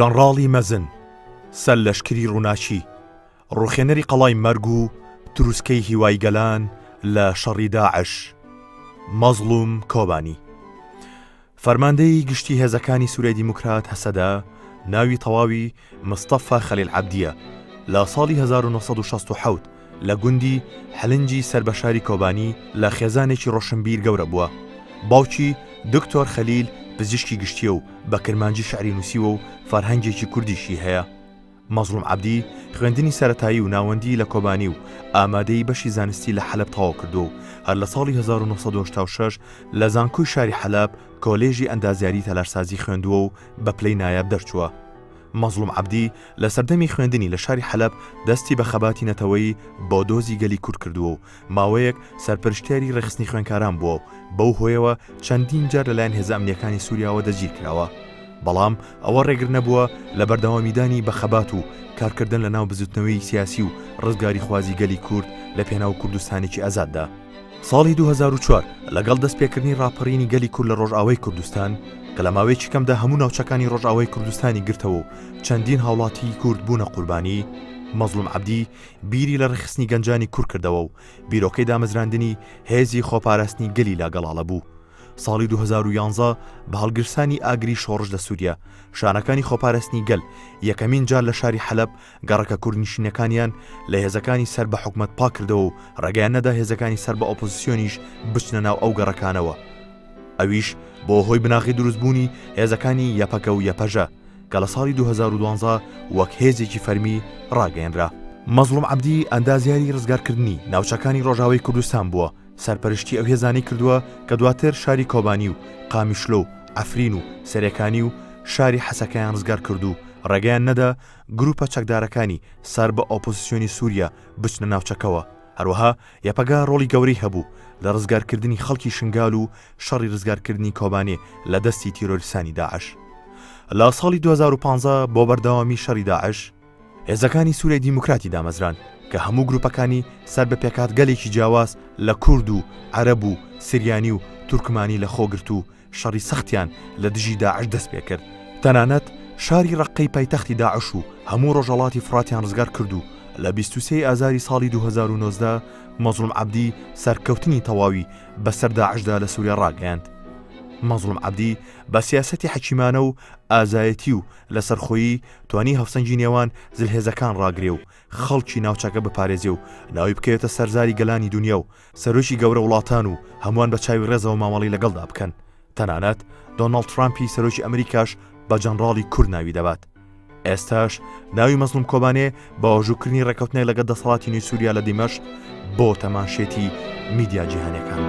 ژەنڕاڵی مەزن، سەر لەشکری ڕووناچی، ڕوخێنەری قەڵای مەرگ و تروسکەی هیوای گەلان لە شەڕی داعش. مەزڵوم کۆبانی فەرماندەی گشتی هێزەکانی سووریا دیموکرات هەسەدا ناوی تەواوی مستەفا خەلیل عەبدیە. لە ساڵی 1967 لە گوندی حلنجی سەربەشاری کۆبانی لە خێزانێکی ڕۆشنبیر گەورە بووە. باوکی دکتۆر خەلیل پزیشکی گشتیە و بە کرمانجی شعری نووسیوە و فەرهەنگێکی کوردیشی هەیە. مەزڵوم عەبدی خوێندنی سەرەتایی و ناوەندی لە کۆبانی و ئامادەی بەشی زانستی لە حەلەب تەواو کردو و هەر لە ساڵی 1986 لە زانکۆی شاری حەلەب کۆلێژی ئەندازیاری تەلارسازی خوێندووە و بە پلەی نایاب دەرچووە. مەزڵوم عەبدی لە سەردەمی خوێندنی لە شاری حەلەب دەستی بە خەباتی نەتەوەیی بۆ دۆزی گەلی کورد کردووە و ماوەیەک سەرپەرشتیاری ڕێخستنی خوێنکاران بووە و بەو هۆیەوە چەندین جار لەلایەن هێزە ئەمنیەکانی سووریاوە دەگیر کراوە. بەڵام ئەوە ڕێگر نەبووە لە بەردەوامیدانی بە خەبات و کارکردن لە ناو بزوتنەوەی سیاسی و ڕزگاری خوازی گەلی کورد لە پێناو کوردستانێکی ئازاددا. ساڵی 2004 لەگەڵ دەستپێکردنی ڕاپەڕینی گەلی کورد لە ڕۆژئاوای کوردستان کە لە ماوەیەکی کەمدا هەموو ناوچەکانی ڕۆژئاوای کوردستانی گرتەوە و چەندین هاوڵاتی کورد بوونە قوربانی، مەزڵوم عەبدی بیری لە ڕێخستنی گەنجانی کورد کردەوە و بیرۆکەی دامەزراندنی هێزی خۆپاراستنی گەلی لاگەڵاڵە بوو. ساڵی 2011 بە هەڵگرسانی ئاگری شۆڕش لە سووریا شانەکانی خۆپاراستنی گەل یەکەمین جار لە شاری حەلەب گەڕەکە کوردنشینەکانیان لە هێزەکانی سەر بە حکومەت پاک کردەوە و ڕێگەیان نەدا هێزەکانی سەر بە ئۆپۆزیسیۆنیش بچنە ناو ئەو گەڕەکانەوە. ئەویش بۆ هۆی بناغی دروستبوونی هێزەکانی یەپەکە و یەپەژە کە لە ساڵی 2012 وەک هێزێکی فەرمی ڕاگەیەنرا. مەزڵوم عەبدی ئەندازیاری ڕزگارکردنی ناوچەکانی ڕۆژاوای کوردستان بووە. سەرپەرشتی ئەو هێزانەی کردووە کە دواتر شاری کۆبانی و قامیشلۆ و ئەفرین و سەرەکانی و شاری حەسەکەیان ڕزگار کرد و ڕێگەیان نەدا گروپە چەکدارەکانی سەر بە ئۆپۆزیسیۆنی سووریا بچنە ناوچەکەوە. هەروەها یەپەگا ڕۆڵی گەورەی هەبوو لە ڕزگارکردنی خەڵکی شنگال و شەڕی ڕزگارکردنی کۆبانێ لە دەستی تیرۆریستانی داعش. لە ساڵی 2015 بۆ بەردەوامی شەڕی داعش هێزەکانی سووریای دیموکراتی دامەزران کە هەموو گروپەکانی سەر بە پێکات گەلێکی جیاواز لە کورد و عەرەب و سریانی و تورکمانی لە خۆگرت و شەڕی سەختیان لە دژی داعش دەست پێ کرد. تەنانەت شاری ڕەقەی پایتەختی داعش و هەموو ڕۆژهەڵاتی فراتیان ڕزگار کرد و لە 23 ئازاری ساڵی 2019 مەزڵوم عەبدی سەرکەوتنی تەواوی بەسەر داعشدا لە سووریا ڕاگەیاند. مەزڵوم عەبدی بە سیاسەتی حەکیمانە و ئازایەتی و لەسەرخۆیی توانی هەفسەنگی نێوان زلهێزەکان ڕاگرێ و خەڵکی ناوچەکە بپارێزێ و ناوی بکەوێتە سەرزاری گەلانی دنیا و سەرۆکی گەورە وڵاتان و هەمووان بە چاوی ڕێزەوە مامەڵی لەگەڵدا بکەن. تەنانەت دۆناڵد ترامپی سەرۆکی ئەمریکاش بە جەنڕاڵی کورد ناوی دەبات. ئێستاش ناوی مەزڵوم کۆبانێ بە ئاژوکردنی ڕێکەوتنەی لەگەڵ دەسەڵاتی نوێی سووریا لە دیمەشق بۆ تەماشێتی میدیا جیهانیەکان.